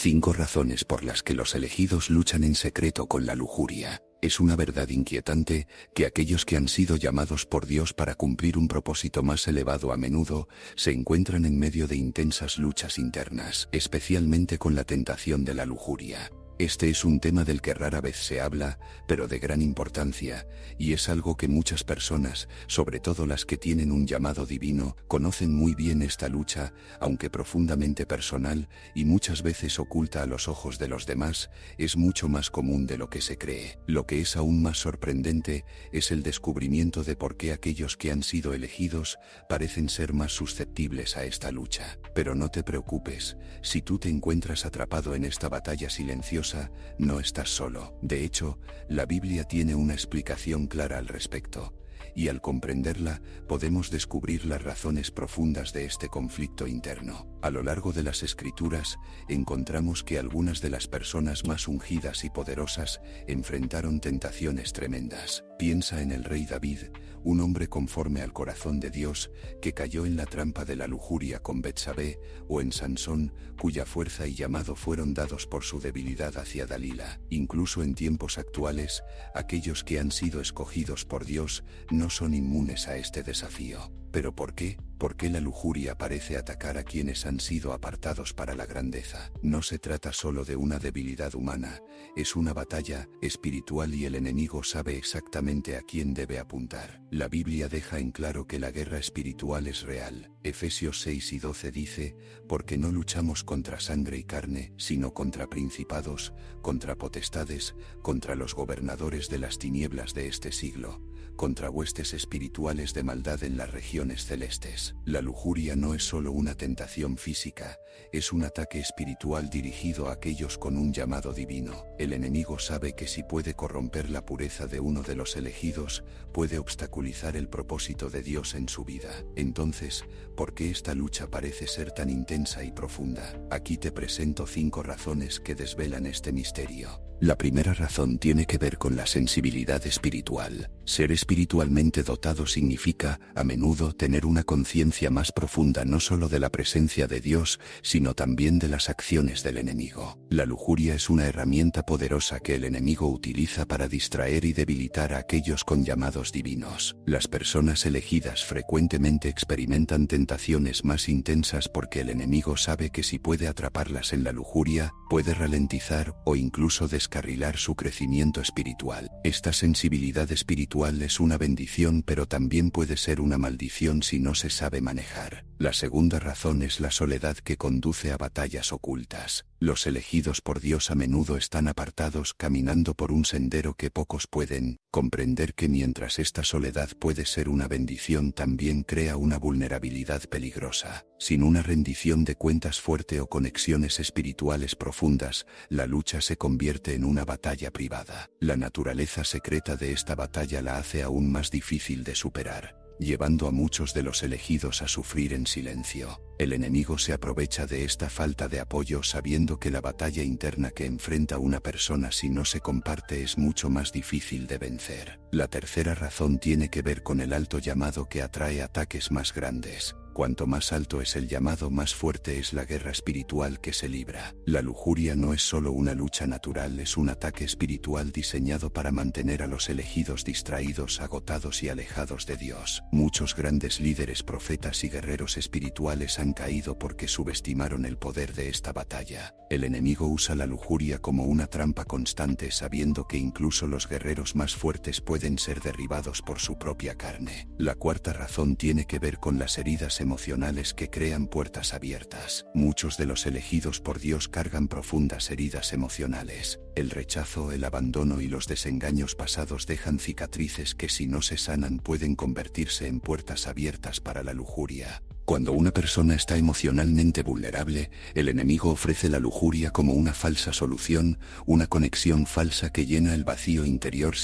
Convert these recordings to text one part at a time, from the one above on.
5 razones por las que los elegidos luchan en secreto con la lujuria. Es una verdad inquietante que aquellos que han sido llamados por Dios para cumplir un propósito más elevado a menudo se encuentran en medio de intensas luchas internas, especialmente con la tentación de la lujuria. Este es un tema del que rara vez se habla, pero de gran importancia, y es algo que muchas personas, sobre todo las que tienen un llamado divino, conocen muy bien. Esta lucha, aunque profundamente personal y muchas veces oculta a los ojos de los demás, es mucho más común de lo que se cree. Lo que es aún más sorprendente es el descubrimiento de por qué aquellos que han sido elegidos parecen ser más susceptibles a esta lucha. Pero no te preocupes, si tú te encuentras atrapado en esta batalla silenciosa, no estás solo. De hecho, la Biblia tiene una explicación clara al respecto, y al comprenderla, podemos descubrir las razones profundas de este conflicto interno. A lo largo de las Escrituras, encontramos que algunas de las personas más ungidas y poderosas enfrentaron tentaciones tremendas. Piensa en el rey David, un hombre conforme al corazón de Dios, que cayó en la trampa de la lujuria con Betsabé, o en Sansón, cuya fuerza y llamado fueron dados por su debilidad hacia Dalila. Incluso en tiempos actuales, aquellos que han sido escogidos por Dios no son inmunes a este desafío. ¿Pero por qué? ¿Por qué la lujuria parece atacar a quienes han sido apartados para la grandeza? No se trata solo de una debilidad humana, es una batalla espiritual y el enemigo sabe exactamente a quién debe apuntar. La Biblia deja en claro que la guerra espiritual es real. Efesios 6:12 dice, porque no luchamos contra sangre y carne, sino contra principados, contra potestades, contra los gobernadores de las tinieblas de este siglo, contra huestes espirituales de maldad en las regiones celestes. La lujuria no es solo una tentación física, es un ataque espiritual dirigido a aquellos con un llamado divino. El enemigo sabe que si puede corromper la pureza de uno de los elegidos, puede obstaculizar el propósito de Dios en su vida. Entonces, ¿por qué esta lucha parece ser tan intensa y profunda? Aquí te presento 5 razones que desvelan este misterio. La primera razón tiene que ver con la sensibilidad espiritual. Ser espiritualmente dotado significa, a menudo, tener una conciencia más profunda no solo de la presencia de Dios, sino también de las acciones del enemigo. La lujuria es una herramienta poderosa que el enemigo utiliza para distraer y debilitar a aquellos con llamados divinos. Las personas elegidas frecuentemente experimentan tentaciones más intensas porque el enemigo sabe que si puede atraparlas en la lujuria, puede ralentizar o incluso descarrilar su crecimiento espiritual. Esta sensibilidad espiritual es una bendición, pero también puede ser una maldición si no se sabe manejar. La segunda razón es la soledad que conduce a batallas ocultas. Los elegidos por Dios a menudo están apartados caminando por un sendero que pocos pueden comprender, que mientras esta soledad puede ser una bendición, también crea una vulnerabilidad peligrosa. Sin una rendición de cuentas fuerte o conexiones espirituales profundas, la lucha se convierte en una batalla privada. La naturaleza secreta de esta batalla la hace aún más difícil de superar, llevando a muchos de los elegidos a sufrir en silencio. El enemigo se aprovecha de esta falta de apoyo sabiendo que la batalla interna que enfrenta una persona si no se comparte es mucho más difícil de vencer. La tercera razón tiene que ver con el alto llamado que atrae ataques más grandes. Cuanto más alto es el llamado, más fuerte es la guerra espiritual que se libra. La lujuria no es solo una lucha natural, es un ataque espiritual diseñado para mantener a los elegidos distraídos, agotados y alejados de Dios. Muchos grandes líderes, profetas y guerreros espirituales han caído porque subestimaron el poder de esta batalla. El enemigo usa la lujuria como una trampa constante, sabiendo que incluso los guerreros más fuertes pueden ser derribados por su propia carne. La cuarta razón tiene que ver con las heridas emocionales que crean puertas abiertas. Muchos de los elegidos por Dios cargan profundas heridas emocionales. El rechazo, el abandono y los desengaños pasados dejan cicatrices que, si no se sanan, pueden convertirse en puertas abiertas para la lujuria. Cuando una persona está emocionalmente vulnerable, el enemigo ofrece la lujuria como una falsa solución, una conexión falsa que llena el vacío interior.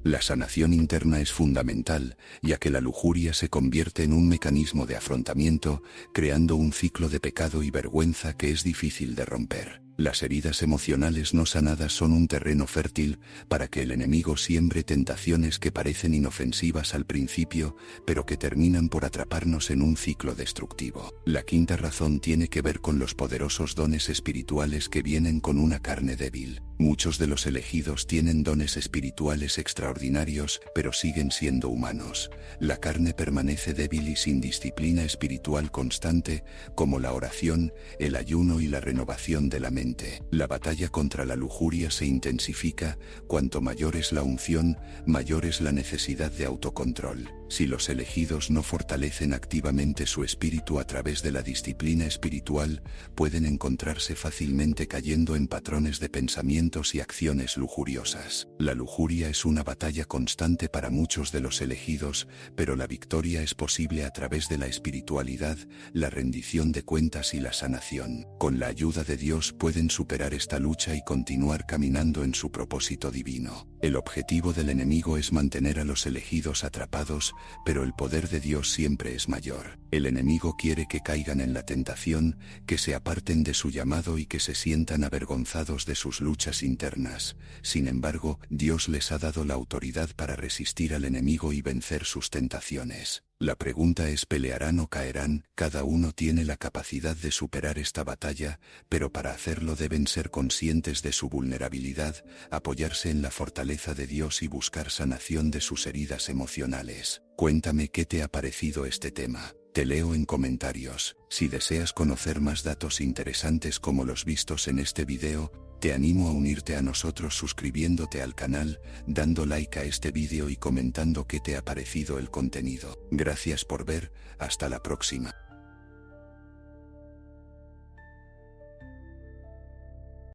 La sanación interna es fundamental, ya que la lujuria se convierte en un mecanismo de afrontamiento, creando un ciclo de pecado y vergüenza que es difícil de romper. Las heridas emocionales no sanadas son un terreno fértil para que el enemigo siembre tentaciones que parecen inofensivas al principio, pero que terminan por atraparnos en un ciclo destructivo. La quinta razón tiene que ver con los poderosos dones espirituales que vienen con una carne débil. Muchos de los elegidos tienen dones espirituales extraordinarios, pero siguen siendo humanos. La carne permanece débil y sin disciplina espiritual constante, como la oración, el ayuno y la renovación de la mente. La batalla contra la lujuria se intensifica, cuanto mayor es la unción, mayor es la necesidad de autocontrol. Si los elegidos no fortalecen activamente su espíritu a través de la disciplina espiritual, pueden encontrarse fácilmente cayendo en patrones de pensamientos y acciones lujuriosas. La lujuria es una batalla constante para muchos de los elegidos, pero la victoria es posible a través de la espiritualidad, la rendición de cuentas y la sanación. Con la ayuda de Dios pueden superar esta lucha y continuar caminando en su propósito divino. El objetivo del enemigo es mantener a los elegidos atrapados, pero el poder de Dios siempre es mayor. El enemigo quiere que caigan en la tentación, que se aparten de su llamado y que se sientan avergonzados de sus luchas internas. Sin embargo, Dios les ha dado la autoridad para resistir al enemigo y vencer sus tentaciones. La pregunta es: ¿pelearán o caerán? Cada uno tiene la capacidad de superar esta batalla, pero para hacerlo deben ser conscientes de su vulnerabilidad, apoyarse en la fortaleza de Dios y buscar sanación de sus heridas emocionales. Cuéntame qué te ha parecido este tema. Te leo en comentarios. Si deseas conocer más datos interesantes como los vistos en este video, te animo a unirte a nosotros suscribiéndote al canal, dando like a este vídeo y comentando qué te ha parecido el contenido. Gracias por ver, hasta la próxima.